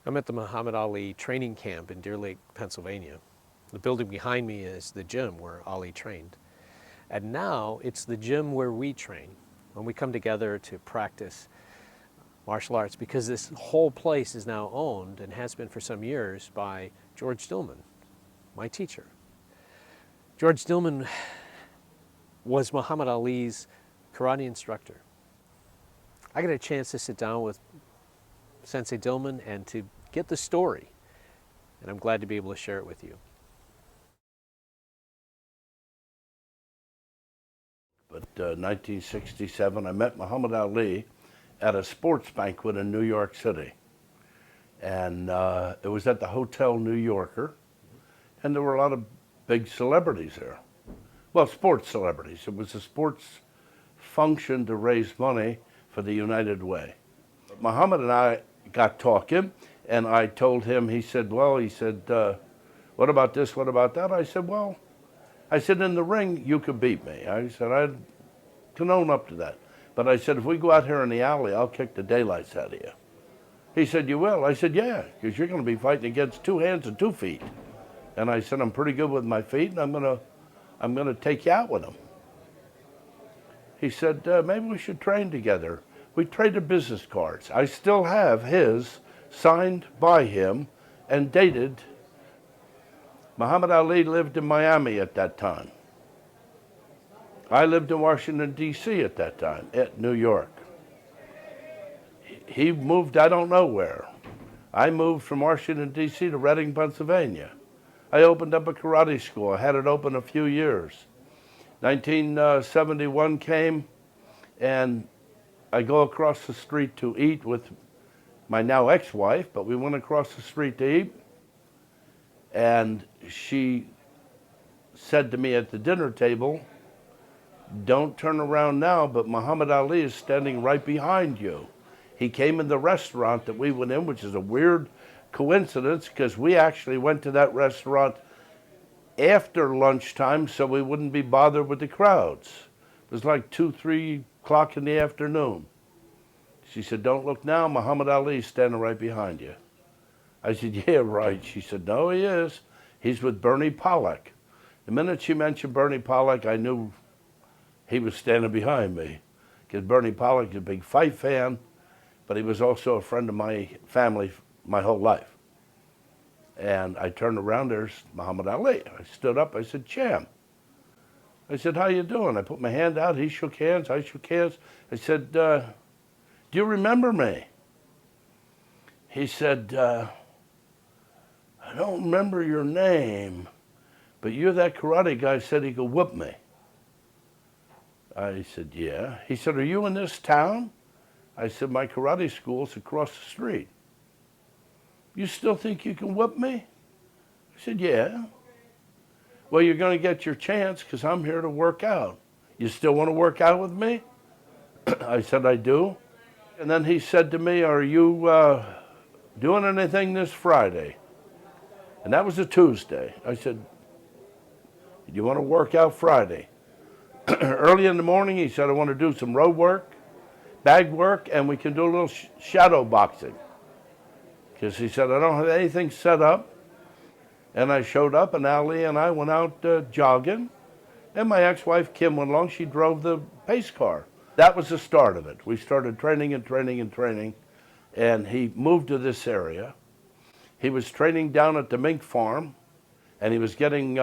I'm at the Muhammad Ali training camp in Deer Lake, Pennsylvania. The building behind me is the gym where Ali trained. And now it's the gym where we train when we come together to practice martial arts, because this whole place is now owned and has been for some years by George Dillman, my teacher. George Dillman was Muhammad Ali's karate instructor. I got a chance to sit down with Sensei Dillman and to get the story, and I'm glad to be able to share it with you. But 1967, I met Muhammad Ali at a sports banquet in New York City. And it was at the Hotel New Yorker, and there were a lot of big celebrities there. Well, sports celebrities. It was a sports function to raise money for the United Way. Muhammad and I got talking, and I told him, he said, what about this, what about that? I said, in the ring, you could beat me. I said, I can own up to that. But I said, if we go out here in the alley, I'll kick the daylights out of you. He said, you will? I said, yeah, because you're going to be fighting against 2 hands and 2 feet. And I said, I'm pretty good with my feet, and I'm going to take you out with them. He said, maybe we should train together. We traded business cards. I still have his, signed by him and dated. Muhammad Ali lived in Miami at that time. I lived in Washington, D.C. at that time, at New York. He moved, I don't know where. I moved from Washington, D.C. to Reading, Pennsylvania. I opened up a karate school. I had it open a few years. 1971 came, and I go across the street to eat with my now ex-wife, but we went across the street to eat, and she said to me at the dinner table, don't turn around now, but Muhammad Ali is standing right behind you. He came in the restaurant that we went in, which is a weird coincidence because we actually went to that restaurant after lunchtime so we wouldn't be bothered with the crowds. It was like 2, 3 o'clock in the afternoon. She said, don't look now, Muhammad Ali is standing right behind you. I said, yeah, right. She said, no, he is. He's with Bernie Pollack. The minute she mentioned Bernie Pollack, I knew he was standing behind me because Bernie Pollack is a big fight fan, but he was also a friend of my family my whole life. And I turned around, there's Muhammad Ali. I stood up, I said, Champ. I said, how you doing? I put my hand out, he shook hands, I shook hands. I said, do you remember me? He said, I don't remember your name, but you're that karate guy said he could whoop me. I said, yeah. He said, are you in this town? I said, my karate school's across the street. You still think you can whoop me? I said, yeah. Well, you're going to get your chance because I'm here to work out. You still want to work out with me? I said, I do. And then he said to me, are you doing anything this Friday? And that was a Tuesday. I said, do you want to work out Friday? Early in the morning, he said, I want to do some road work, bag work, and we can do a little shadow boxing. Because he said, I don't have anything set up. And I showed up, and Ali and I went out jogging. And my ex-wife, Kim, went along. She drove the pace car. That was the start of it. We started training and training and training. And he moved to this area. He was training down at the mink farm. And he was getting,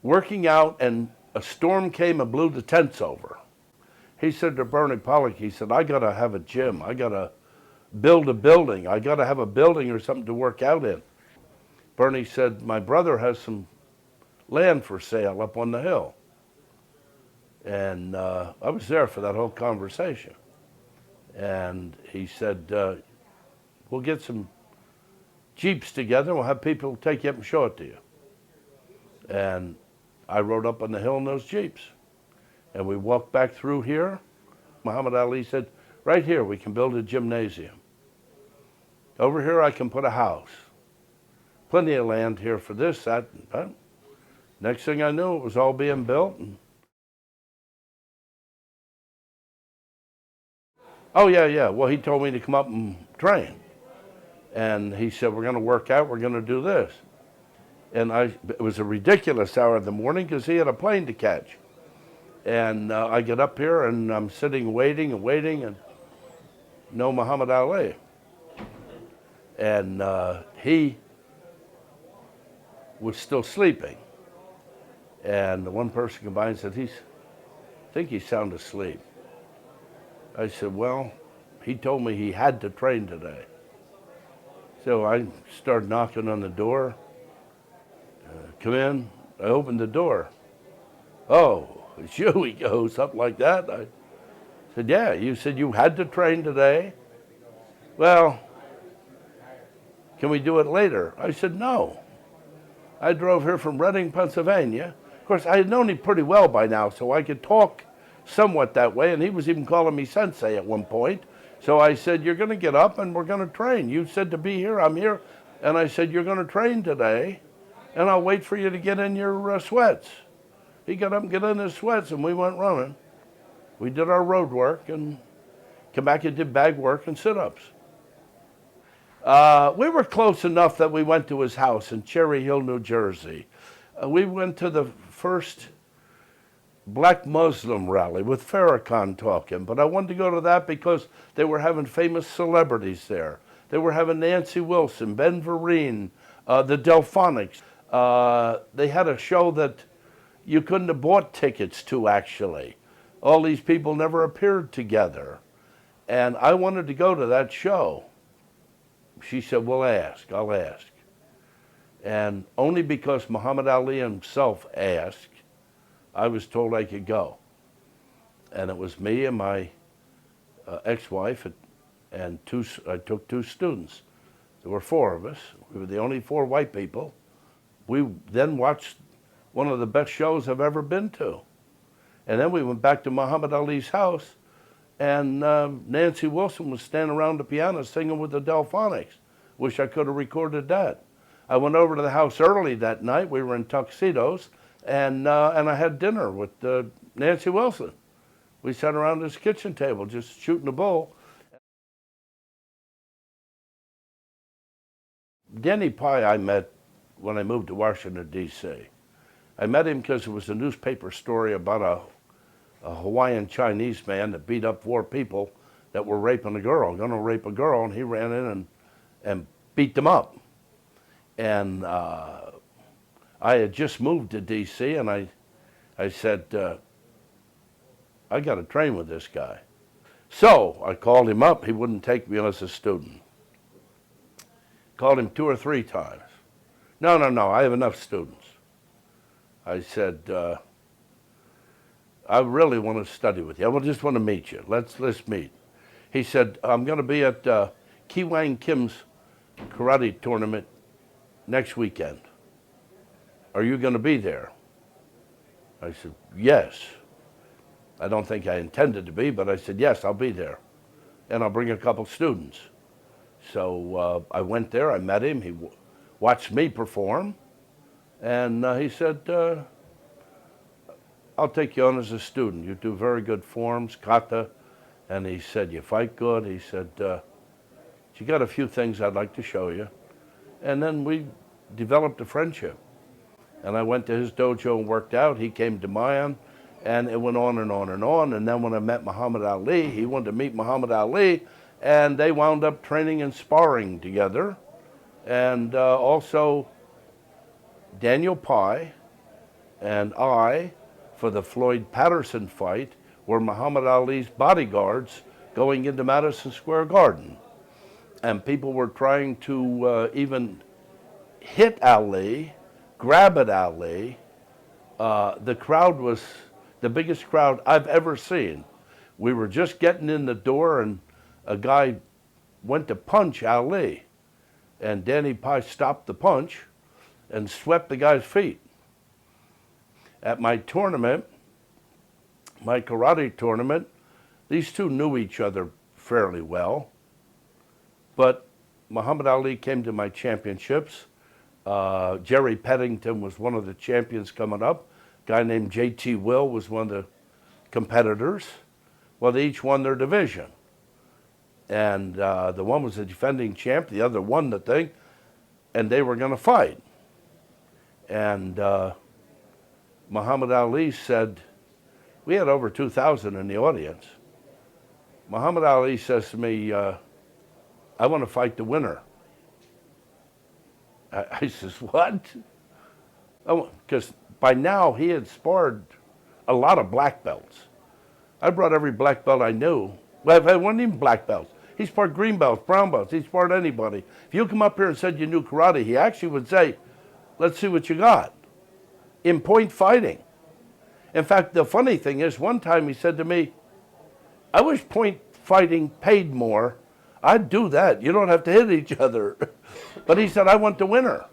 working out, and a storm came and blew the tents over. He said to Bernie Pollack, he said, I got to have a gym. I got to build a building. I got to have a building or something to work out in. Bernie said, my brother has some land for sale up on the hill. And I was there for that whole conversation. And he said, we'll get some Jeeps together. We'll have people take you up and show it to you. And I rode up on the hill in those Jeeps. And we walked back through here. Muhammad Ali said, right here we can build a gymnasium. Over here I can put a house. Plenty of land here for this, that. Next thing I knew, it was all being built. And oh, yeah. Well, he told me to come up and train. And he said, we're going to work out, we're going to do this. And it was a ridiculous hour of the morning because he had a plane to catch. And I get up here and I'm sitting waiting and no Muhammad Ali. And he was still sleeping. And the one person came by and said, I think he's sound asleep. I said, well, he told me he had to train today. So I started knocking on the door. Come in. I opened the door. Oh, it's you, he goes, something like that. I said, yeah, you said you had to train today. Well, can we do it later? I said, no. I drove here from Reading, Pennsylvania. Of course, I had known him pretty well by now, so I could talk somewhat that way, and he was even calling me sensei at one point. So I said, you're going to get up and we're going to train. You said to be here, I'm here. And I said, you're going to train today, and I'll wait for you to get in your sweats. He got up and got in his sweats, and we went running. We did our road work and came back and did bag work and sit-ups. We were close enough that we went to his house in Cherry Hill, New Jersey. We went to the first Black Muslim rally with Farrakhan talking, but I wanted to go to that because they were having famous celebrities there. They were having Nancy Wilson, Ben Vereen, the Delphonics. They had a show that you couldn't have bought tickets to, actually. All these people never appeared together. And I wanted to go to that show. She said, we'll ask, I'll ask. And only because Muhammad Ali himself asked, I was told I could go. And it was me and my ex-wife, and I took 2 students. There were 4 of us. We were the only 4 white people. We then watched one of the best shows I've ever been to. And then we went back to Muhammad Ali's house, and Nancy Wilson was standing around the piano singing with the Delphonics. Wish I could have recorded that. I went over to the house early that night. We were in tuxedos, and I had dinner with Nancy Wilson. We sat around this kitchen table just shooting the bull. Danny Pye I met when I moved to Washington, D.C. I met him because there was a newspaper story about a Hawaiian Chinese man that beat up 4 people that were raping a girl, going to rape a girl, and he ran in and beat them up. And I had just moved to D.C., and I said, I got to train with this guy. So I called him up. He wouldn't take me as a student. Called him 2 or 3 times. No, I have enough students. I said, I really want to study with you. I just want to meet you. Let's meet. He said, I'm going to be at Ki Wang Kim's karate tournament next weekend. Are you going to be there? I said, yes. I don't think I intended to be, but I said, yes, I'll be there. And I'll bring a couple students. So I went there, I met him, he watched me perform, and he said, I'll take you on as a student. You do very good forms, kata, and he said, you fight good. He said, you got a few things I'd like to show you. And then we developed a friendship. And I went to his dojo and worked out. He came to mine, and it went on and on and on. And then when I met Muhammad Ali, he wanted to meet Muhammad Ali, and they wound up training and sparring together. And also Daniel Pye and I, for the Floyd Patterson fight, were Muhammad Ali's bodyguards going into Madison Square Garden. And people were trying to even hit Ali, grab at Ali. The crowd was the biggest crowd I've ever seen. We were just getting in the door, and a guy went to punch Ali. And Danny Pye stopped the punch and swept the guy's feet. At my tournament, my karate tournament, these 2 knew each other fairly well. But Muhammad Ali came to my championships. Jerry Peddington was one of the champions coming up. A guy named J.T. Will was one of the competitors. Well, they each won their division. And the one was the defending champ, the other won the thing, and they were going to fight. And Muhammad Ali said, we had over 2,000 in the audience. Muhammad Ali says to me, I want to fight the winner. I says, what? Because by now he had sparred a lot of black belts. I brought every black belt I knew. Well, it wasn't even black belts. He sparred green belts, brown belts. He sparred anybody. If you come up here and said you knew karate, he actually would say, let's see what you got. In point fighting. In fact, the funny thing is, one time he said to me, I wish point fighting paid more. I'd do that. You don't have to hit each other. But he said, I want the winner.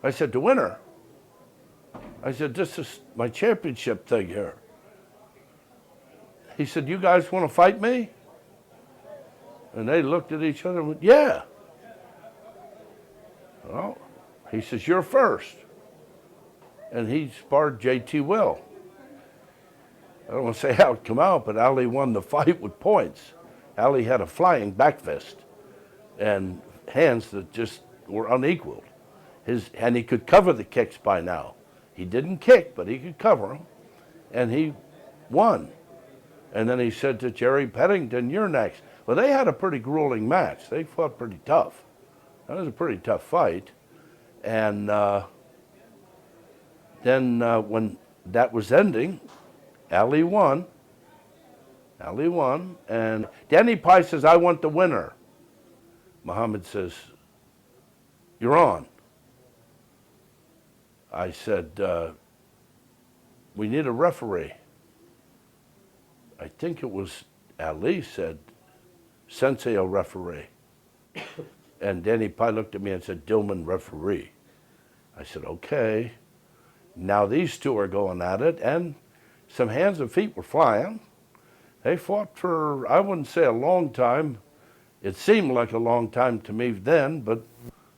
I said, the winner? I said, this is my championship thing here. He said, you guys want to fight me? And they looked at each other and went, yeah. Well, he says, you're first. And he sparred J.T. Will. I don't want to say how it came out, but Ali won the fight with points. Ali had a flying back fist and hands that just were unequaled. And he could cover the kicks by now. He didn't kick, but he could cover them. And he won. And then he said to Jerry Pettington, you're next. Well, they had a pretty grueling match. They fought pretty tough. That was a pretty tough fight. And then when that was ending, Ali won. Ali won. And Danny Pye says, I want the winner. Muhammad says, you're on. I said, we need a referee. I think it was Ali said, Sensei a referee. And Danny Pye looked at me and said, Dillman referee. I said, okay. Now these two are going at it, and some hands and feet were flying. They fought for, I wouldn't say a long time. It seemed like a long time to me then, but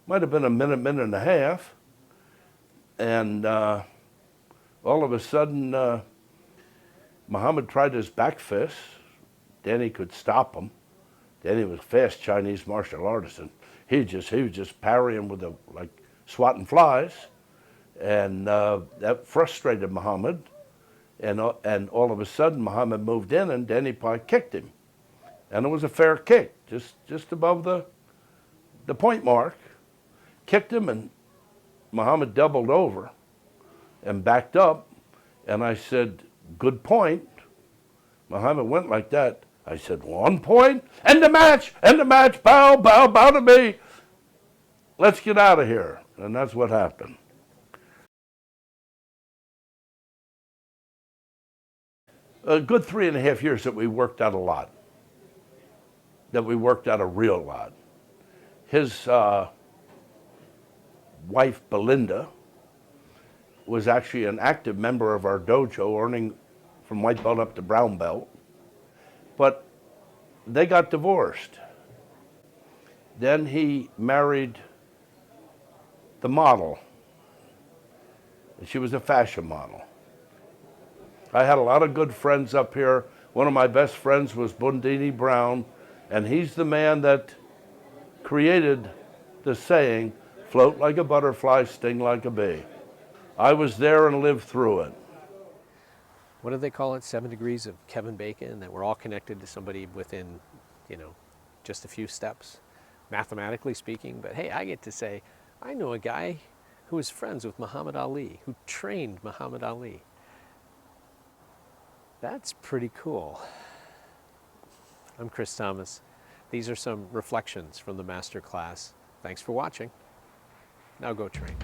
might have been a minute, minute and a half. And all of a sudden, Muhammad tried his back fist. Danny could stop him. Danny was a fast Chinese martial artist, and he was just parrying with like swatting flies, and that frustrated Muhammad. And all of a sudden, Muhammad moved in, and Danny Pye kicked him, and it was a fair kick, just above the point mark. Kicked him, and Muhammad doubled over, and backed up, and I said, "Good point." Muhammad went like that. I said, 1 point, end the match, bow, bow, bow to me. Let's get out of here. And that's what happened. A good 3.5 years that we worked out a lot. That we worked out a real lot. His wife, Belinda, was actually an active member of our dojo, earning from white belt up to brown belt. But they got divorced. Then he married the model. She was a fashion model. I had a lot of good friends up here. One of my best friends was Bundini Brown, and he's the man that created the saying, float like a butterfly, sting like a bee. I was there and lived through it. What do they call it? 7 degrees of Kevin Bacon, that we're all connected to somebody within, just a few steps, mathematically speaking. But hey, I get to say, I know a guy who was friends with Muhammad Ali, who trained Muhammad Ali. That's pretty cool. I'm Chris Thomas. These are some reflections from the MasterClass. Thanks for watching. Now go train.